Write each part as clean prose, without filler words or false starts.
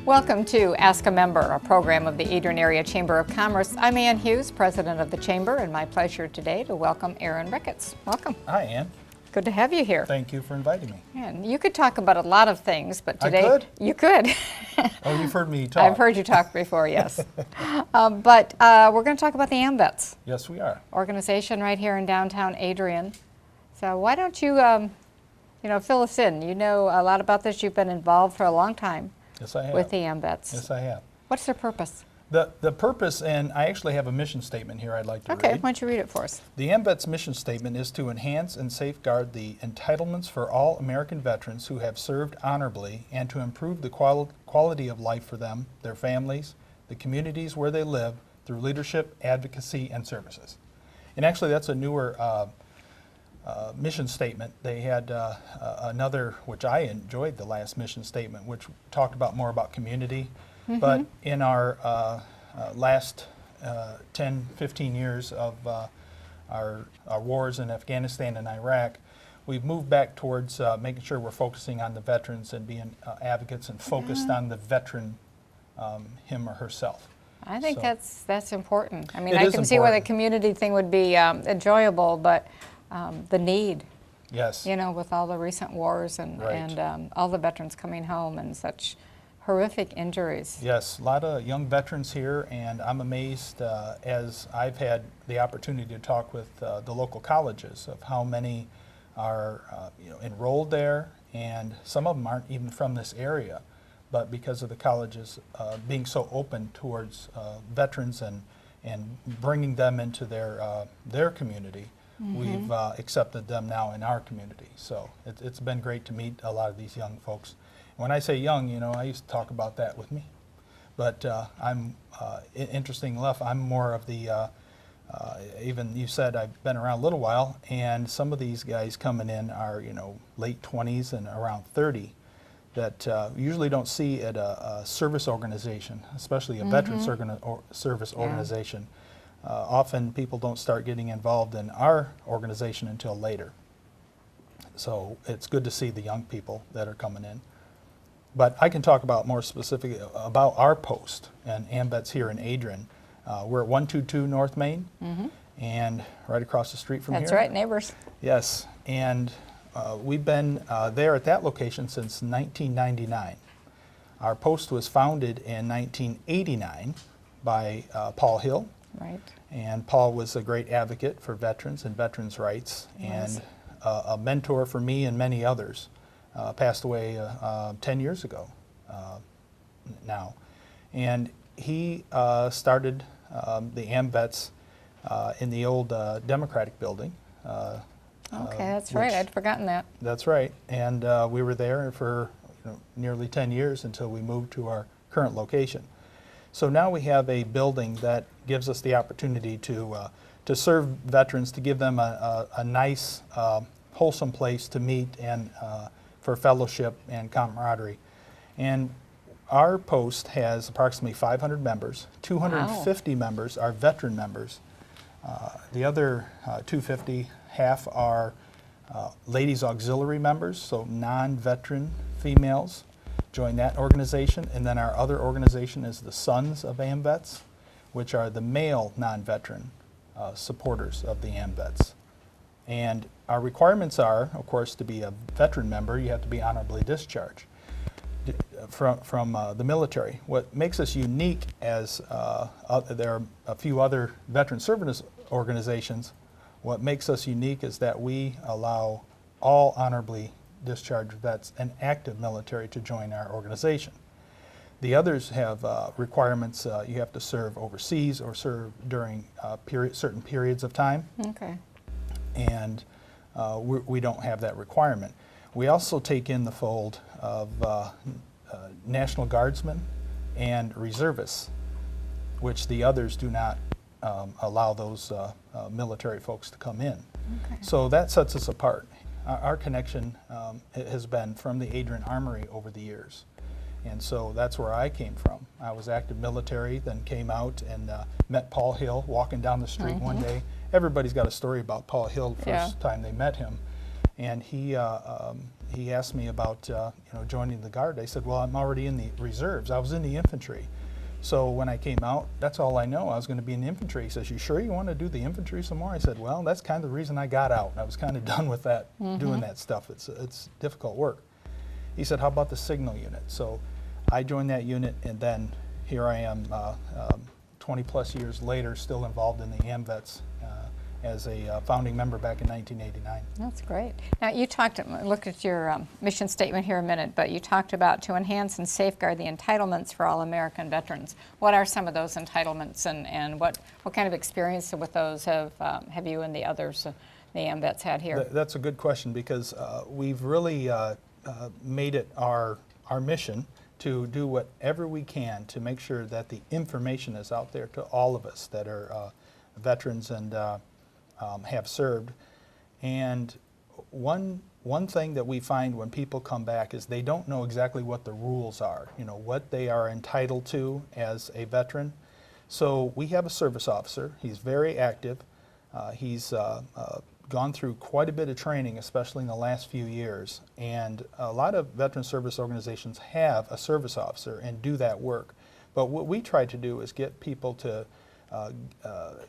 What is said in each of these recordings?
Welcome to Ask a Member, a program of the Adrian Area Chamber of Commerce. I'm Ann Hughes, president of the Chamber, and my pleasure today to welcome Aaron Ricketts. Welcome. Hi, Ann. Good to have you here. Thank you for inviting me. And you could talk about a lot of things, but today... I could? You could. Oh, you've heard me talk. I've heard you talk before, yes. But we're going to talk about the Amvets. Yes, we are. Organization right here in downtown Adrian. So why don't you, fill us in. You know a lot about this. You've been involved for a long time. Yes, I have. With the Amvets. Yes, I have. What's their purpose? The purpose, and I actually have a mission statement here I'd like to read. Okay, why don't you read it for us? The Amvets mission statement is to enhance and safeguard the entitlements for all American veterans who have served honorably and to improve the quality of life for them, their families, the communities where they live through leadership, advocacy, and services. And actually that's a newer mission statement. They had another, which I enjoyed the last mission statement, which talked more about community. Mm-hmm. But in our last 10, 15 years of our wars in Afghanistan and Iraq, we've moved back towards making sure we're focusing on the veterans and being advocates and focused on the veteran, him or herself. I think that's important. I mean, I can see why the community thing would be enjoyable, but the need. Yes. You know, with all the recent wars and, right. and all the veterans coming home and such horrific injuries. Yes, a lot of young veterans here, and I'm amazed as I've had the opportunity to talk with the local colleges of how many are enrolled there, and some of them aren't even from this area, but because of the colleges being so open towards veterans and bringing them into their community, mm-hmm. we've accepted them now in our community. So it's been great to meet a lot of these young folks. When I say young, I used to talk about that with me. But I'm, interesting enough, I'm more of the, even you said I've been around a little while, and some of these guys coming in are, late 20s and around 30 that usually don't see at a service organization, especially a mm-hmm. veterans service organization. Often people don't start getting involved in our organization until later. So it's good to see the young people that are coming in. But I can talk about more specifically about our post and Amvets here in Adrian. We're at 122 North Main, mm-hmm. and right across the street from here. That's right, neighbors. Yes, and we've been there at that location since 1999. Our post was founded in 1989 by Paul Hill. Right. And Paul was a great advocate for veterans and veterans' rights, and a mentor for me and many others. Passed away 10 years ago now. And he started the Amvets in the old Democratic building. Okay, that's right. I'd forgotten that. That's right. And we were there for nearly 10 years until we moved to our current location. So now we have a building that gives us the opportunity to serve veterans, to give them a nice, wholesome place to meet and for fellowship and camaraderie. And our post has approximately 500 members. 250 members are veteran members. The other 250, half are ladies auxiliary members, so non-veteran females join that organization. And then our other organization is the Sons of Amvets, which are the male non-veteran supporters of the Amvets. And our requirements are, of course, to be a veteran member, you have to be honorably discharged from the military. What makes us unique, as there are a few other veteran service organizations, what makes us unique is that we allow all honorably discharged vets and active military to join our organization. The others have requirements. You have to serve overseas or serve during certain periods of time. Okay. And we don't have that requirement. We also take in the fold of National Guardsmen and reservists, which the others do not allow those military folks to come in. Okay. So that sets us apart. Our connection has been from the Adrian Armory over the years. And so that's where I came from. I was active military, then came out and met Paul Hill walking down the street one day. Everybody's got a story about Paul Hill the first time they met him. And he he asked me about joining the Guard. I said, well, I'm already in the reserves. I was in the infantry. So when I came out, that's all I know. I was going to be in the infantry. He says, you sure you want to do the infantry some more? I said, well, that's kind of the reason I got out. I was kind of done with that, doing that stuff. It's difficult work. He said, how about the signal unit? So I joined that unit, and then here I am 20 plus years later, still involved in the Amvets as a founding member back in 1989. That's great. Now you look at your mission statement here a minute, but you talked about to enhance and safeguard the entitlements for all American veterans. What are some of those entitlements, and what kind of experience with those have you and the others, the Amvets, had here? That's a good question, because we've really made it our mission to do whatever we can to make sure that the information is out there to all of us that are veterans and have served. And one thing that we find when people come back is they don't know exactly what the rules are, what they are entitled to as a veteran. So we have a service officer. He's very active. He's gone through quite a bit of training, especially in the last few years. And a lot of veteran service organizations have a service officer and do that work. But what we try to do is get people to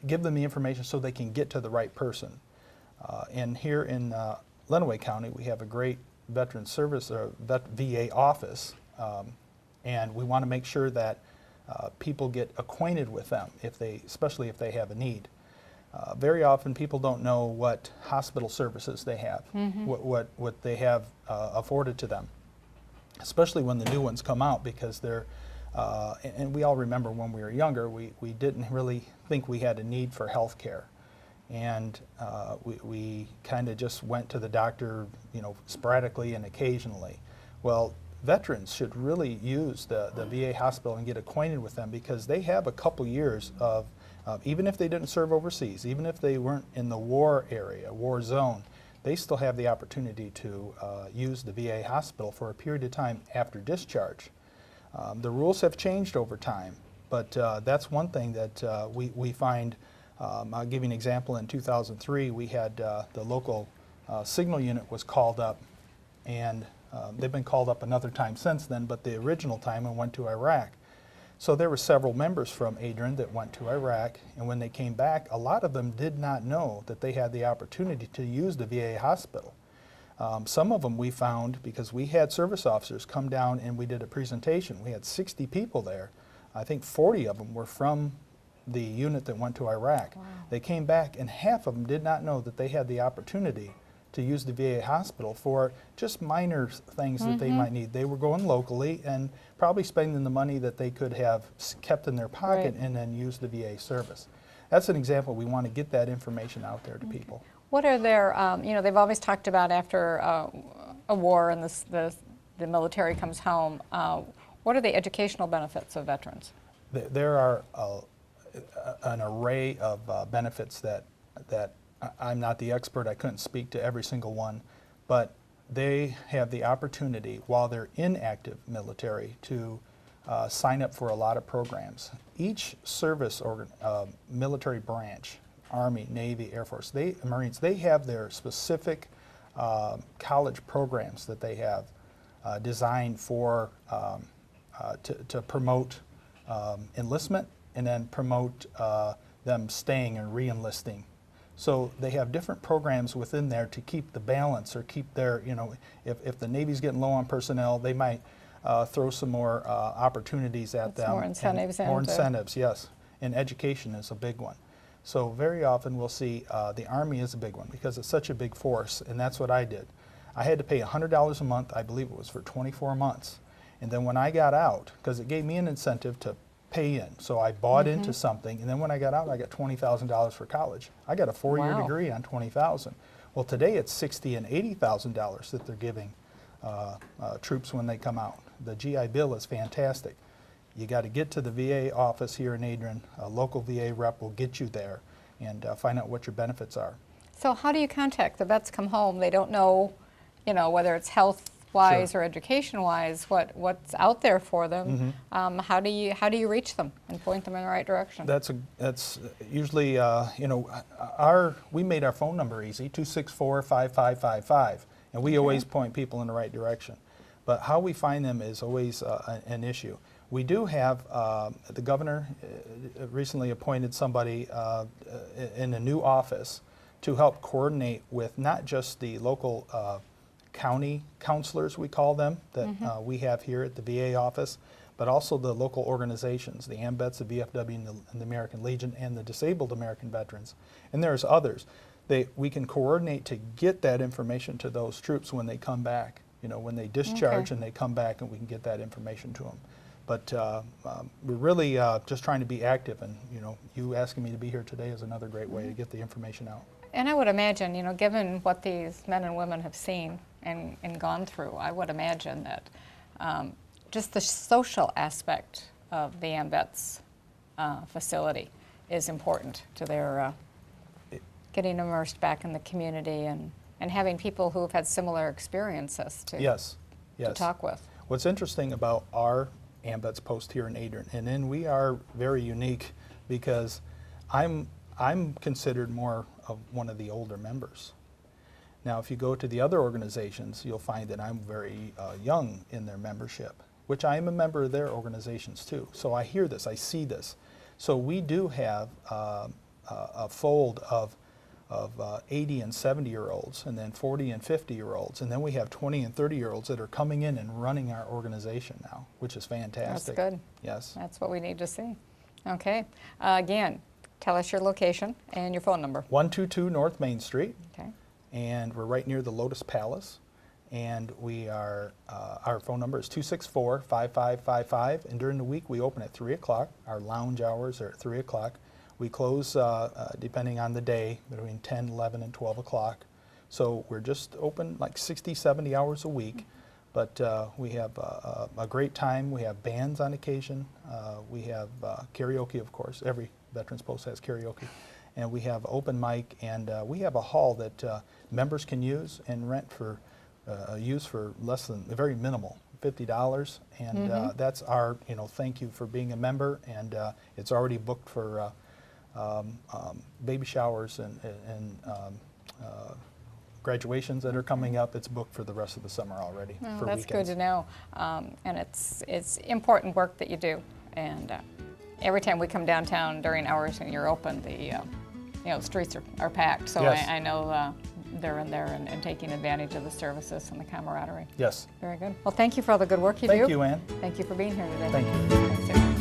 give them the information so they can get to the right person. And here in Lenawee County, we have a great veteran service or VA office, and we want to make sure that people get acquainted with them, especially if they have a need. Very often people don't know what hospital services they have, what they have afforded to them, especially when the new ones come out, because they're and we all remember when we were younger, we didn't really think we had a need for health care. And we kind of just went to the doctor, sporadically and occasionally. Well, veterans should really use the VA hospital and get acquainted with them, because they have a couple years of, even if they didn't serve overseas, even if they weren't in the war area, war zone, they still have the opportunity to use the VA hospital for a period of time after discharge. The rules have changed over time, but that's one thing that we find. I'll give you an example. In 2003, we had the local signal unit was called up, and they've been called up another time since then, but the original time and went to Iraq. So there were several members from Adrian that went to Iraq, and when they came back, a lot of them did not know that they had the opportunity to use the VA hospital. Some of them we found, because we had service officers come down and we did a presentation. We had 60 people there. I think 40 of them were from the unit that went to Iraq. Wow. They came back, and half of them did not know that they had the opportunity to use the VA hospital for just minor things that they might need. They were going locally and probably spending the money that they could have kept in their pocket and then use the VA service. That's an example. We want to get that information out there to people. What are their, they've always talked about after a war and the military comes home, what are the educational benefits of veterans? There are an array of benefits that I'm not the expert. I couldn't speak to every single one, but they have the opportunity while they're in active military to sign up for a lot of programs. Each service or military branch, Army, Navy, Air Force, Marines, they have their specific college programs that they have designed for to promote enlistment and then promote them staying and re-enlisting. So they have different programs within there to keep the balance, or keep their, if the Navy's getting low on personnel, they might throw some more opportunities at them. More incentives. More incentives, yes. And education is a big one. So very often we'll see the Army is a big one because it's such a big force, and that's what I did. I had to pay $100 a month, I believe it was for 24 months. And then when I got out, because it gave me an incentive to pay in, so I bought into something, and then when I got out, I got $20,000 for college. I got a 4-year degree on $20,000. Well, today it's $60,000 and $80,000 that they're giving troops when they come out. The GI Bill is fantastic. You got to get to the VA office here in Adrian. A local VA rep will get you there and find out what your benefits are. So how do you contact the vets come home? They don't know, whether it's health-wise or education-wise, what's out there for them. How do you reach them and point them in the right direction? That's usually we made our phone number easy, 264-5555. and we always point people in the right direction. But how we find them is always an issue. We do have, the governor recently appointed somebody in a new office to help coordinate with not just the local county counselors, we call them, that we have here at the VA office, but also the local organizations, the Amvets, the VFW, and the American Legion, and the Disabled American Veterans. And there's others. We can coordinate to get that information to those troops when they come back. You know, when they discharge and they come back, and we can get that information to them. But we're really just trying to be active, and you know, you asking me to be here today is another great way to get the information out. And I would imagine, you know, given what these men and women have seen and gone through, I would imagine that just the social aspect of the Amvets facility is important to their getting immersed back in the community and having people who have had similar experiences to, to talk with. What's interesting about our Amvets post here in Adrian, and then we are very unique because I'm considered more of one of the older members. Now, if you go to the other organizations, you'll find that I'm very young in their membership, which I am a member of their organizations too. So I hear this, I see this. So we do have a fold of 80 and 70-year-olds, and then 40 and 50-year-olds, and then we have 20 and 30-year-olds that are coming in and running our organization now, which is fantastic. That's good. Yes. That's what we need to see. Okay. Again, tell us your location and your phone number. 122 North Main Street. Okay. And we're right near the Lotus Palace. And we are, our phone number is 264-5555. And during the week, we open at 3 o'clock. Our lounge hours are at 3 o'clock. We close, depending on the day, between 10, 11, and 12 o'clock. So we're just open like 60, 70 hours a week. But we have a great time. We have bands on occasion. We have karaoke, of course. Every Veterans Post has karaoke. And we have open mic, and we have a hall that members can use and rent for use for less than, very minimal, $50. And that's our, you know, thank you for being a member. And it's already booked for baby showers and graduations that are coming up. It's booked for the rest of the summer already. Well, for that's weekends. good to know. And it's important work that you do. And every time we come downtown during hours and you're open, the streets are packed. So Yes. I know they're in there and taking advantage of the services and the camaraderie. Yes. Very good. Well, thank you for all the good work you do. Thank you, Ann. Thank you for being here today. Thank you. Thanks,